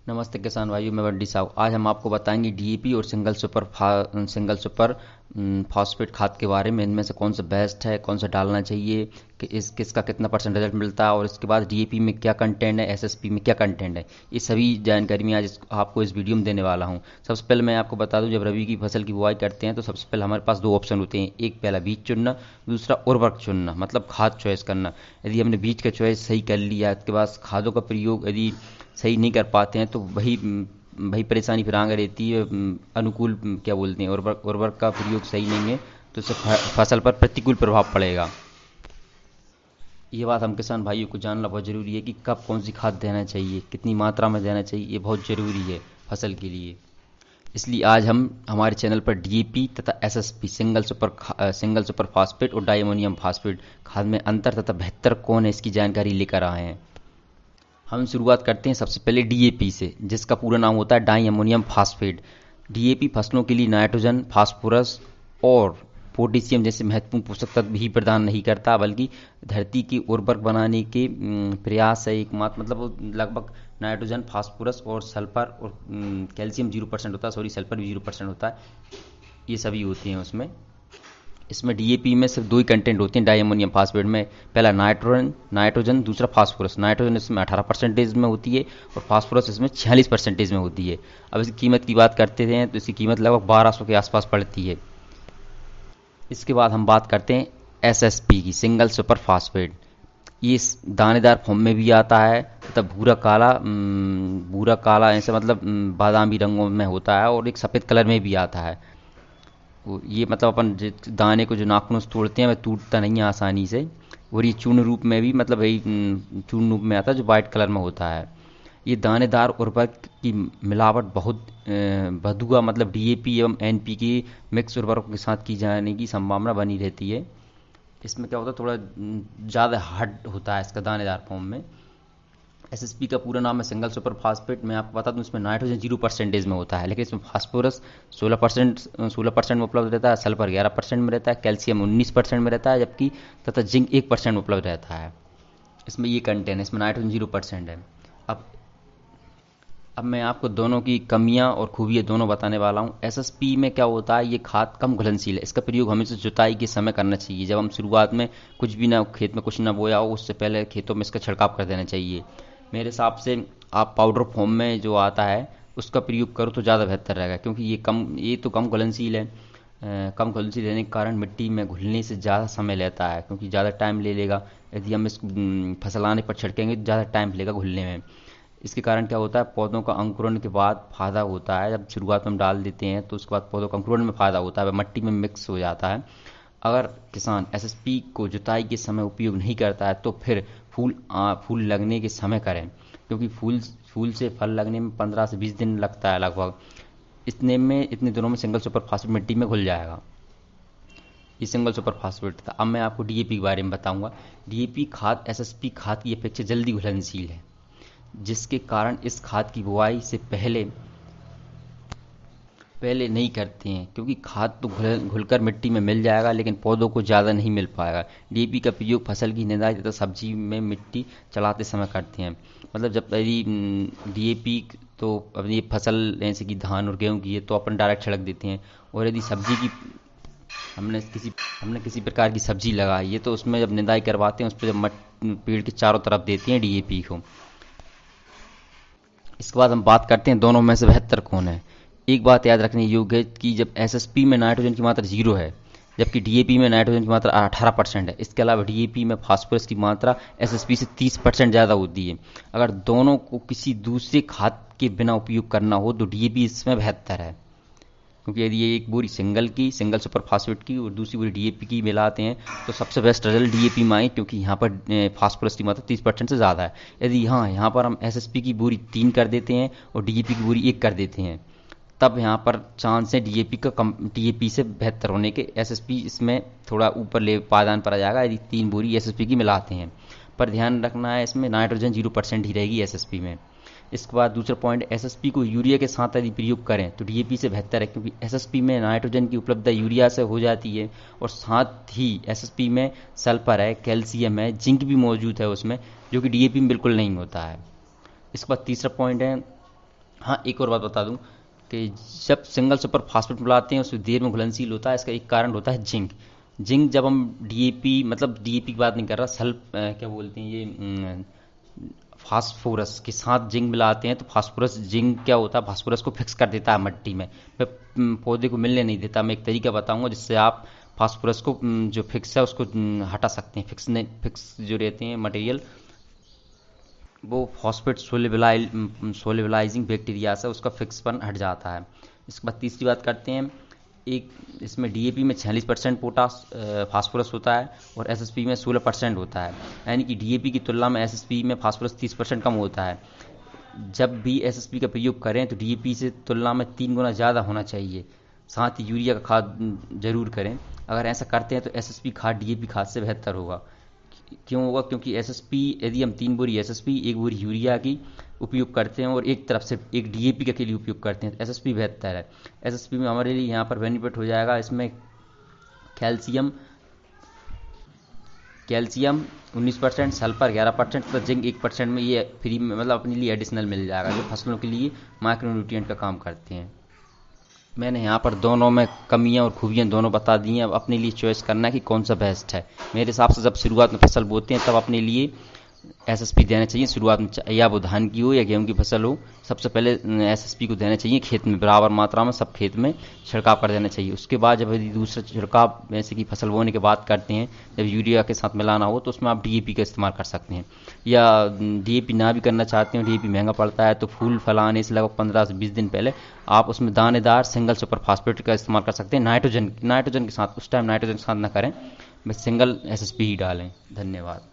नमस्ते किसान भाइयों, मैं बंडी साहब। आज हम आपको बताएंगे डीएपी और सिंगल सुपर फॉस्फेट खाद के बारे में। इनमें से कौन सा बेस्ट है, कौन सा डालना चाहिए, कि किसका कितना परसेंट रिजल्ट मिलता है, और इसके बाद डीएपी में क्या कंटेंट है, एसएसपी में क्या कंटेंट है। ये सभी जानकारी मैं आज आपको इस वीडियो में देने वाला हूँ। सबसे पहले मैं आपको बता दूं, जब रबी की फसल की बुआई करते हैं तो सबसे पहले हमारे पास दो ऑप्शन होते हैं। एक, पहला बीज चुनना, दूसरा उर्वरक चुनना, मतलब खाद चॉइस करना। यदि हमने बीज का चॉइस सही कर लिया, इसके बाद खादों का प्रयोग यदि सही नहीं कर पाते हैं तो वही वही परेशानी फिर आगे रहती है। अनुकूल क्या बोलते हैं, उर्वरक का प्रयोग सही नहीं है तो इससे फसल पर प्रतिकूल प्रभाव पड़ेगा। ये बात हम किसान भाइयों को जानना बहुत ज़रूरी है कि कब कौन सी खाद देना चाहिए, कितनी मात्रा में देना चाहिए। ये बहुत ज़रूरी है फसल के लिए। इसलिए आज हम हमारे चैनल पर डीएपी तथा एसएसपी, सिंगल सुपर फास्फेट और डायमोनियम फास्फेट खाद में अंतर तथा बेहतर कौन है, इसकी जानकारी लेकर आए हैं। हम शुरुआत करते हैं सबसे पहले डीएपी से, जिसका पूरा नाम होता है डाई अमोनियम फास्फेट। डीएपी फसलों के लिए नाइट्रोजन, फास्फोरस और पोटेशियम जैसे महत्वपूर्ण पोषक तत्व ही प्रदान नहीं करता, बल्कि धरती की उर्वरक बनाने के प्रयास है एकमात्र। मतलब वो लगभग नाइट्रोजन, फास्फोरस और सल्फर और कैल्शियम 0% होता है, सॉरी सल्फर भी 0% होता है, ये सभी होते हैं उसमें। इसमें डीएपी में सिर्फ दो ही कंटेंट होते हैं डाई अमोनियम फास्फेट में। पहला नाइट्रोजन, दूसरा फास्फोरस। नाइट्रोजन इसमें 18% में होती है और फास्फोरस इसमें 46% में होती है। अब इसकी कीमत की बात करते हैं तो इसकी कीमत लगभग 1200 के आसपास पड़ती है। इसके बाद हम बात करते हैं एसएसपी की, सिंगल सुपर फास्फेट। ये दानेदार फॉर्म में भी आता है तथा भूरा काला ऐसे मतलब बादामी रंगों में होता है, और एक सफ़ेद कलर में भी आता है। ये मतलब अपन दाने को जो नाखूनों से तोड़ते हैं वह टूटता नहीं है आसानी से। और ये चूर्ण रूप में भी, मतलब वही चूर्ण रूप में आता है जो वाइट कलर में होता है। ये दानेदार उर्वरक की मिलावट बहुत बधुआ, मतलब डीएपी एवं एनपीके मिक्स उर्वरकों के साथ की जाने की संभावना बनी रहती है। इसमें क्या होता है, थोड़ा ज़्यादा हार्ड होता है इसका दानेदार फॉर्म में। एसएसपी का पूरा नाम है सिंगल सुपर फास्फेट। मैं आपको बता दूं, इसमें नाइट्रोजन 0% में होता है, लेकिन इसमें फास्फोरस 16% में उपलब्ध रहता है, सल्फर 11% में रहता है, कैल्शियम 19% में रहता है, जबकि तथा जिंक 1% में उपलब्ध रहता है। इसमें ये कंटेंट है, इसमें नाइट्रोजन 0% है। अब अब मैं आपको दोनों की कमियां और खूबियां दोनों बताने वाला हूं। एसएसपी में क्या होता है, ये खाद कम घुलनशील है। इसका प्रयोग हमेशा जुताई के समय करना चाहिए। जब हम शुरुआत में कुछ भी ना, खेत में कुछ ना बोया हो, उससे पहले खेतों में इसका छिड़काव कर देना चाहिए। मेरे हिसाब से आप पाउडर फॉर्म में जो आता है उसका प्रयोग करो तो ज़्यादा बेहतर रहेगा, क्योंकि ये तो कम घुलनशील है। कम घुलनशील रहने के कारण मिट्टी में घुलने से ज़्यादा समय लेता है, क्योंकि ज़्यादा टाइम ले लेगा। यदि हम इस फसल आने पर छिड़केंगे तो ज़्यादा टाइम लेगा घुलने में। इसके कारण क्या होता है, पौधों का अंकुरण के बाद फायदा होता है। जब शुरुआत में हम डाल देते हैं तो उसके बाद पौधों का अंकुरण में फायदा होता है, वह मिट्टी में मिक्स हो जाता है। अगर किसान एसएसपी को जुताई के समय उपयोग नहीं करता है तो फिर फूल लगने के समय करें, क्योंकि फूल से फल लगने में 15 से 20 दिन लगता है लगभग। इतने दिनों में सिंगल सुपर फास्फेट मिट्टी में घुल जाएगा। ये सिंगल सुपर फास्फेट था। अब मैं आपको डीएपी के बारे में बताऊंगा। डीएपी खाद एसएसपी खाद की अपेक्षा जल्दी घुलनशील है, जिसके कारण इस खाद की बुआई से पहले नहीं करते हैं, क्योंकि खाद तो घुलकर मिट्टी में मिल जाएगा, लेकिन पौधों को ज़्यादा नहीं मिल पाएगा। डीएपी का प्रयोग फसल की निदाई तथा सब्जी में मिट्टी चलाते समय करते हैं। मतलब जब यदि डीएपी तो अपनी ये फसल जैसे कि धान और गेहूँ की है तो अपन डायरेक्ट छिड़क देते हैं। और यदि सब्जी की हमने किसी प्रकार की सब्जी लगाई है तो उसमें जब निदाई करवाते हैं, उस पर जब पेड़ के चारों तरफ देते हैं डीएपी को। इसके बाद हम बात करते हैं दोनों में से बेहतर कौन है। एक बात याद रखने योग्य है कि जब एसएसपी में नाइट्रोजन की मात्रा 0 है, जबकि डीएपी में नाइट्रोजन की मात्रा 18% है। इसके अलावा डीएपी में फास्फोरस की मात्रा एसएसपी से 30% ज़्यादा होती है। अगर दोनों को किसी दूसरे खाद के बिना उपयोग करना हो तो डीएपी इसमें बेहतर है, क्योंकि यदि ये एक बोरी सिंगल सुपर फास्फेट की और दूसरी बोरी डीएपी की मिलाते हैं तो सबसे बेस्ट रिजल्ट डीएपी में आए, क्योंकि यहाँ पर फास्फोरस की मात्रा 30% से ज़्यादा है। यदि यहाँ पर हम एसएसपी की बोरी 3 कर देते हैं और डीएपी की बोरी 1 कर देते हैं, तब यहाँ पर चांस है डीएपी से बेहतर होने के। एसएसपी इसमें थोड़ा ऊपर ले पायदान पर आ जाएगा यदि 3 बोरी एसएसपी की मिलाते हैं। पर ध्यान रखना है, इसमें नाइट्रोजन 0% ही रहेगी एसएसपी में। इसके बाद दूसरा पॉइंट, एसएसपी को यूरिया के साथ यदि प्रयोग करें तो डीएपी से बेहतर है, क्योंकि एसएसपी में नाइट्रोजन की उपलब्धता यूरिया से हो जाती है, और साथ ही एसएसपी में सल्फर है, कैल्शियम है, जिंक भी मौजूद है उसमें, जो कि डीएपी में बिल्कुल नहीं होता है। इसके बाद तीसरा पॉइंट है, हाँ, एक और बात बता दूं कि जब सिंगल सुपर फास्फेट मिलाते हैं उसमें देर में घुलनशील होता है, इसका एक कारण होता है जिंक। जिंक जब हम डीएपी, मतलब डीएपी की बात नहीं कर रहा, सल्फ क्या बोलते हैं ये, फास्फोरस के साथ जिंक मिलाते हैं तो फास्फोरस, जिंक क्या होता है, फास्फोरस को फिक्स कर देता है मट्टी में, पौधे को मिलने नहीं देता। मैं एक तरीका बताऊंगा जिससे आप फास्फोरस को जो फिक्स है उसको हटा सकते हैं। फिक्स ने फिक्स जो रहते हैं मटेरियल, वो फॉस्फेट सोलिबलाइजिंग बैक्टीरिया से उसका फिक्सपन हट जाता है। इसके बाद तीसरी बात करते हैं, एक इसमें डीएपी में 46% पोटास फास्फोरस होता है और एसएसपी में 16% होता है, यानी कि डीएपी की तुलना में एसएसपी में फास्फोरस 30% कम होता है। जब भी एसएसपी का प्रयोग करें तो डीएपी से तुलना में 3 गुना ज़्यादा होना चाहिए। साथ ही यूरिया का खाद जरूर करें। अगर ऐसा करते हैं तो एसएसपी खाद डीएपी खाद से बेहतर होगा। क्यों होगा? क्योंकि एसएसपी, यदि हम 3 बोरी एसएसपी 1 बोरी यूरिया की उपयोग करते हैं और एक तरफ से एक डीएपी का के लिए उपयोग करते हैं तो एसएसपी बेहतर है। एसएसपी में हमारे लिए यहाँ पर बेनिफिट हो जाएगा, इसमें कैल्शियम कैल्शियम 19%, सल्फर 11% तथा जिंक 1% में, ये फ्री में मतलब अपने लिए एडिशनल मिल जाएगा, जो फसलों के लिए माइक्रोन्यूट्रिएंट का काम करते हैं। मैंने यहाँ पर दोनों में कमियां और खूबियां दोनों बता दी हैं। अब अपने लिए चॉइस करना है कि कौन सा बेस्ट है। मेरे हिसाब से जब शुरुआत में फसल बोते हैं तब अपने लिए एसएसपी देना चाहिए शुरुआत में, या वो धान की हो या गेहूं की फसल हो। सबसे पहले एसएसपी को देना चाहिए खेत में, बराबर मात्रा में सब खेत में छिड़काव कर देना चाहिए। उसके बाद जब यदि दूसरा छिड़काव जैसे कि फसल बोने के बाद करते हैं, जब यूरिया के साथ मिलाना हो तो उसमें आप डीएपी का इस्तेमाल कर सकते हैं। या डीएपी ना भी करना चाहते हो, डीएपी महंगा पड़ता है, तो फूल फल आने से लगभग 15 से 20 दिन पहले आप उसमें दानेदार सिंगल सुपर फास्फेट का इस्तेमाल कर सकते हैं। नाइट्रोजन नाइट्रोजन के साथ, उस टाइम नाइट्रोजन के साथ ना करें, बस सिंगल एसएसपी ही डालें। धन्यवाद।